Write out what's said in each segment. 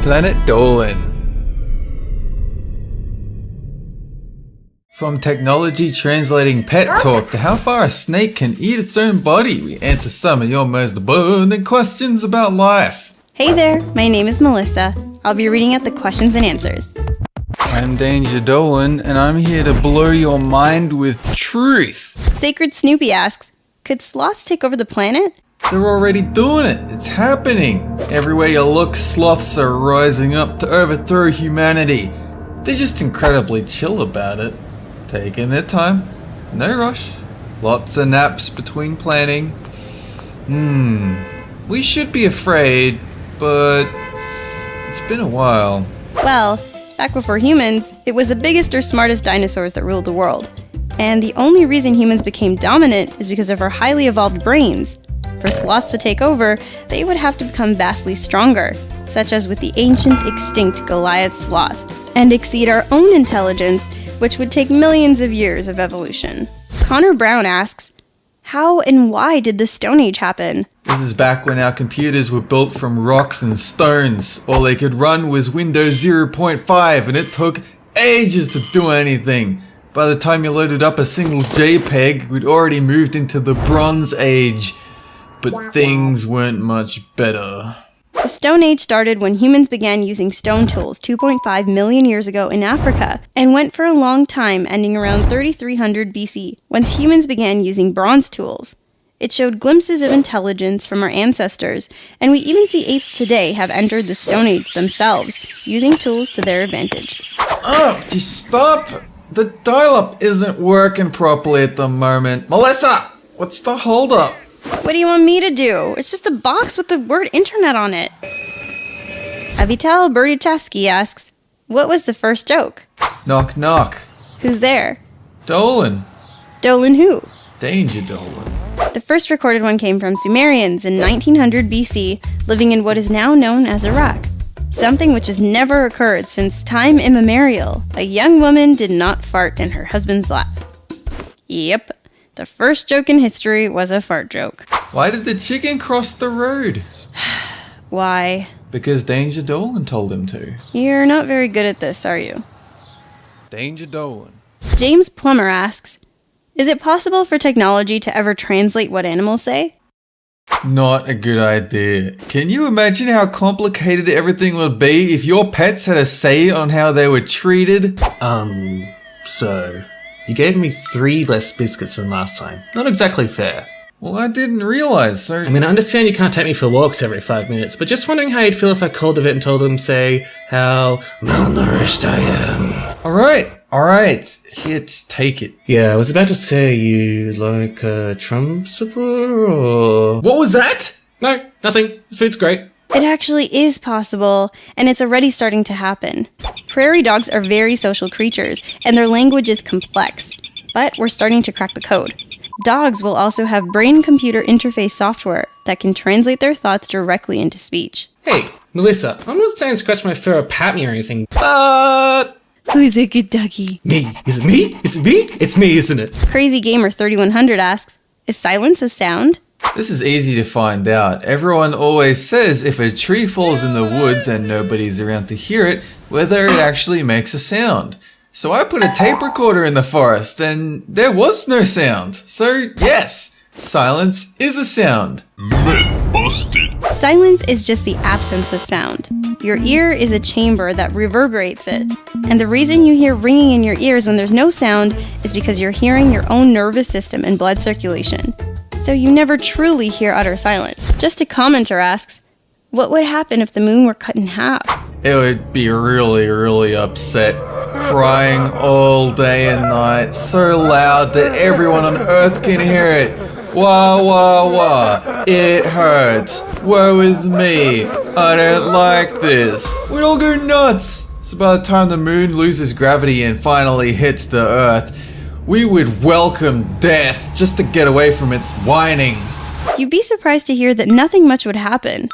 Planet Dolan. From technology translating pet talk to how far a snake can eat its own body, we answer some of your most burning questions about life. Hey there, my name is Melissa. I'll be reading out the questions and answers. I'm Danger Dolan, and I'm here to blow your mind with truth. Sacred Snoopy asks, could sloths take over the planet? They're already doing it. It's happening. Everywhere you look, sloths are rising up to overthrow humanity. They're just incredibly chill about it. Taking their time. No rush. Lots of naps between planning. We should be afraid, but it's been a while. Well, back before humans, it was the biggest or smartest dinosaurs that ruled the world. And the only reason humans became dominant is because of our highly evolved brains. For sloths to take over, they would have to become vastly stronger, such as with the ancient extinct Goliath sloth, and exceed our own intelligence, which would take millions of years of evolution. Connor Brown asks, how and why did the Stone Age happen? This is back when our computers were built from rocks and stones. All they could run was Windows 0.5, and it took ages to do anything. By the time you loaded up a single JPEG, we'd already moved into the Bronze Age. But things weren't much better. The Stone Age started when humans began using stone tools 2.5 million years ago in Africa, and went for a long time, ending around 3300 BC, once humans began using bronze tools. It showed glimpses of intelligence from our ancestors, and we even see apes today have entered the Stone Age themselves, using tools to their advantage. Oh, just stop! The dial-up isn't working properly at the moment. Melissa! What's the holdup? What do you want me to do? It's just a box with the word internet on it. Avital Berdychevsky asks, what was the first joke? Knock knock. Who's there? Dolan. Dolan who? Danger Dolan. The first recorded one came from Sumerians in 1900 BC, living in what is now known as Iraq. Something which has never occurred since time immemorial. A young woman did not fart in her husband's lap. Yep. The first joke in history was a fart joke. Why did the chicken cross the road? Why? Because Danger Dolan told him to. You're not very good at this, are you? Danger Dolan. James Plummer asks, is it possible for technology to ever translate what animals say? Not a good idea. Can you imagine how complicated everything would be if your pets had a say on how they were treated? So... You gave me 3 less biscuits than last time. Not exactly fair. Well, I didn't realize, so... I mean, I understand you can't take me for walks every 5 minutes, but just wondering how you'd feel if I called the vet and told them, say, how malnourished I am. Alright. Here, just take it. Yeah, I was about to say, you like Trump supporter or... What was that? No, nothing. This food's great. It actually is possible, and it's already starting to happen. Prairie dogs are very social creatures, and their language is complex, but we're starting to crack the code. Dogs will also have brain-computer interface software that can translate their thoughts directly into speech. Hey, Melissa, I'm not saying scratch my fur or pat me or anything, but... Who's a good doggy? Me. Is it me? Is it me? It's me, isn't it? Crazy Gamer 3100 asks, is silence a sound? This is easy to find out. Everyone always says if a tree falls in the woods and nobody's around to hear it, whether it actually makes a sound. So I put a tape recorder in the forest and there was no sound. So yes, silence is a sound. Myth busted. Silence is just the absence of sound. Your ear is a chamber that reverberates it. And the reason you hear ringing in your ears when there's no sound is because you're hearing your own nervous system and blood circulation. So you never truly hear utter silence. Just a commenter asks, what would happen if the moon were cut in half? It would be really upset, crying all day and night, so loud that everyone on Earth can hear it. Wah wah wah, it hurts, woe is me, I don't like this. We'd all go nuts. So by the time the moon loses gravity and finally hits the Earth, we would welcome death just to get away from its whining. You'd be surprised to hear that nothing much would happen.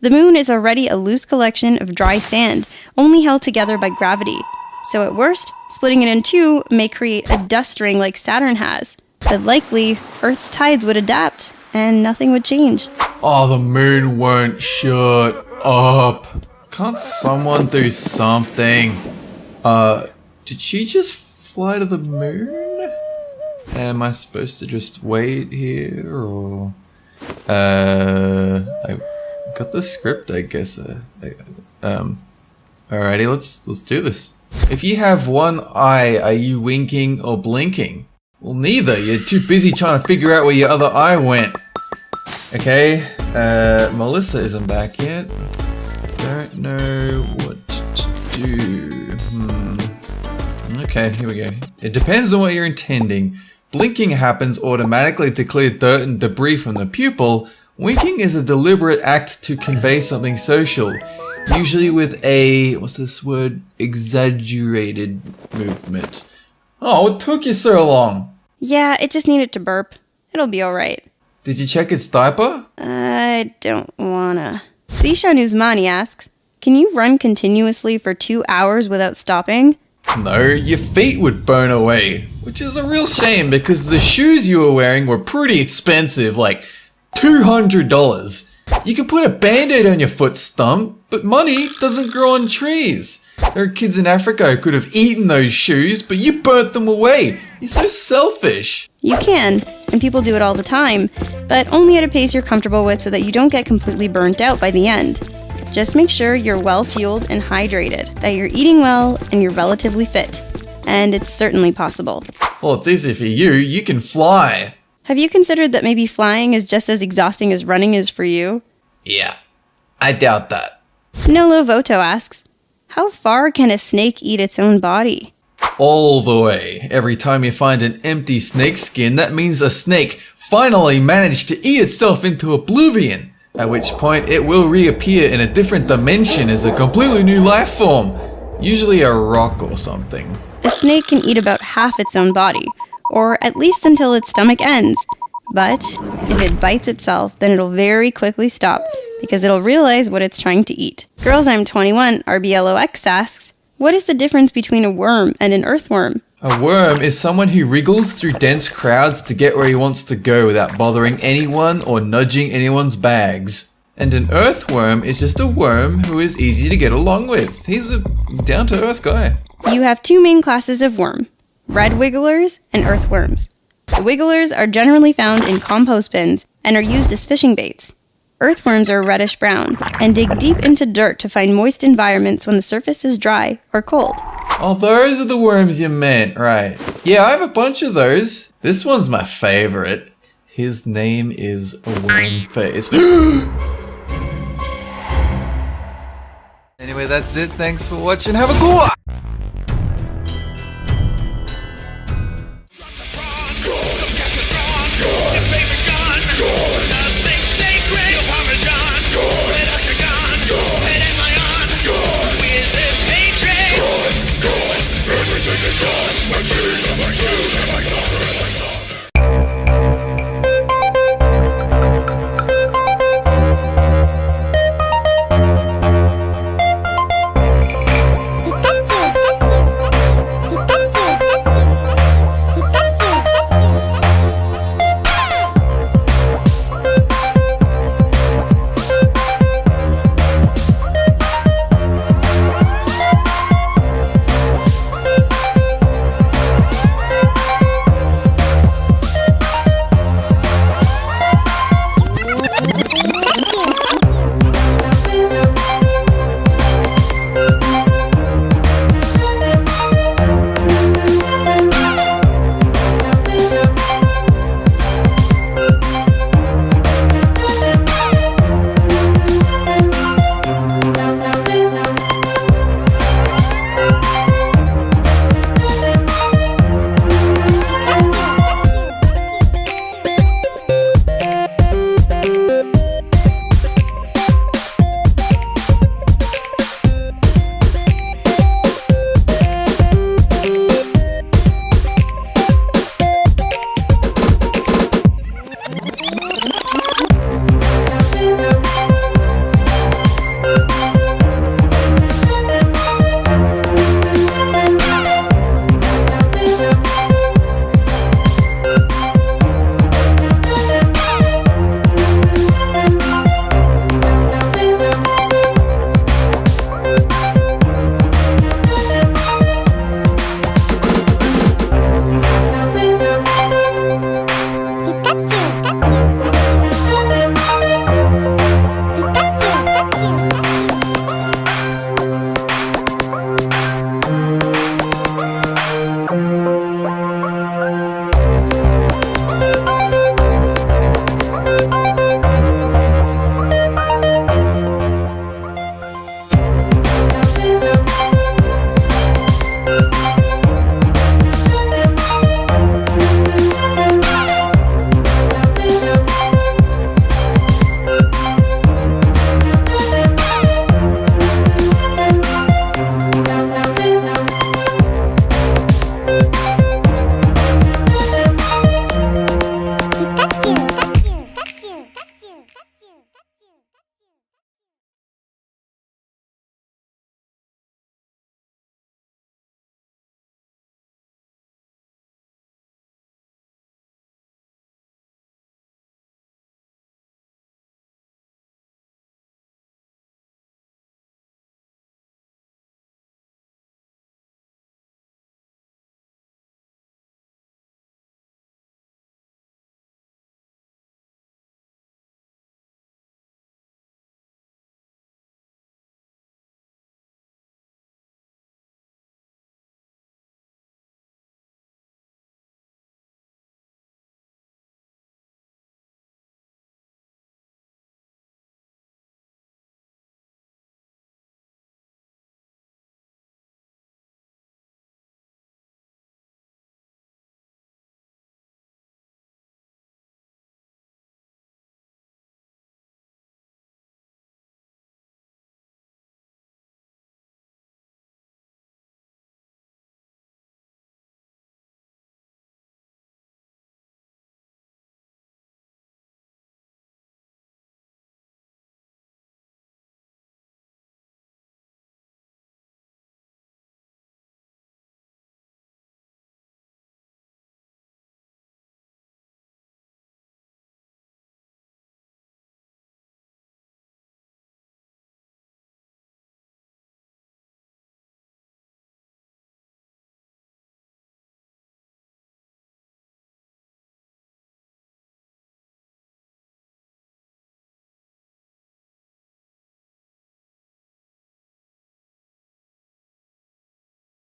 The moon is already a loose collection of dry sand, only held together by gravity. So at worst, splitting it in two may create a dust ring like Saturn has. But likely, Earth's tides would adapt, and nothing would change. Oh, the moon won't shut up. Can't someone do something? Did she just fly to the moon? Am I supposed to just wait here, or... I got the script, I guess. Alrighty, let's do this. If you have one eye, are you winking or blinking? Well, neither. You're too busy trying to figure out where your other eye went. Okay, Melissa isn't back yet. Don't know what to do. Okay, here we go. It depends on what you're intending. Blinking happens automatically to clear dirt and debris from the pupil. Winking is a deliberate act to convey something social, usually with a, what's this word, exaggerated movement. Oh, what took you so long? Yeah, it just needed to burp. It'll be alright. Did you check its diaper? I don't wanna. Sishan Uzmani asks, can you run continuously for 2 hours without stopping? No, your feet would burn away, which is a real shame because the shoes you were wearing were pretty expensive, like $200. You can put a band-aid on your foot stump, but money doesn't grow on trees. There are kids in Africa who could have eaten those shoes, but you burnt them away. You're so selfish. You can, and people do it all the time, but only at a pace you're comfortable with so that you don't get completely burnt out by the end. Just make sure you're well-fueled and hydrated, that you're eating well, and you're relatively fit. And it's certainly possible. Well, it's easy for you. You can fly. Have you considered that maybe flying is just as exhausting as running is for you? Yeah, I doubt that. Nolo Voto asks, how far can a snake eat its own body? All the way. Every time you find an empty snake skin, that means a snake finally managed to eat itself into oblivion. At which point it will reappear in a different dimension as a completely new life form. Usually a rock or something. A snake can eat about half its own body, or at least until its stomach ends. But if it bites itself, then it'll very quickly stop, because it'll realize what it's trying to eat. Girls I'm 21, RBLOX asks, what is the difference between a worm and an earthworm? A worm is someone who wriggles through dense crowds to get where he wants to go without bothering anyone or nudging anyone's bags. And an earthworm is just a worm who is easy to get along with. He's a down-to-earth guy. You have two main classes of worm, red wigglers and earthworms. The wigglers are generally found in compost bins and are used as fishing baits. Earthworms are reddish-brown and dig deep into dirt to find moist environments when the surface is dry or cold. Oh, those are the worms you meant, right. Yeah, I have a bunch of those. This one's my favorite. His name is Wormface. Anyway, that's it. Thanks for watching. Have a good one!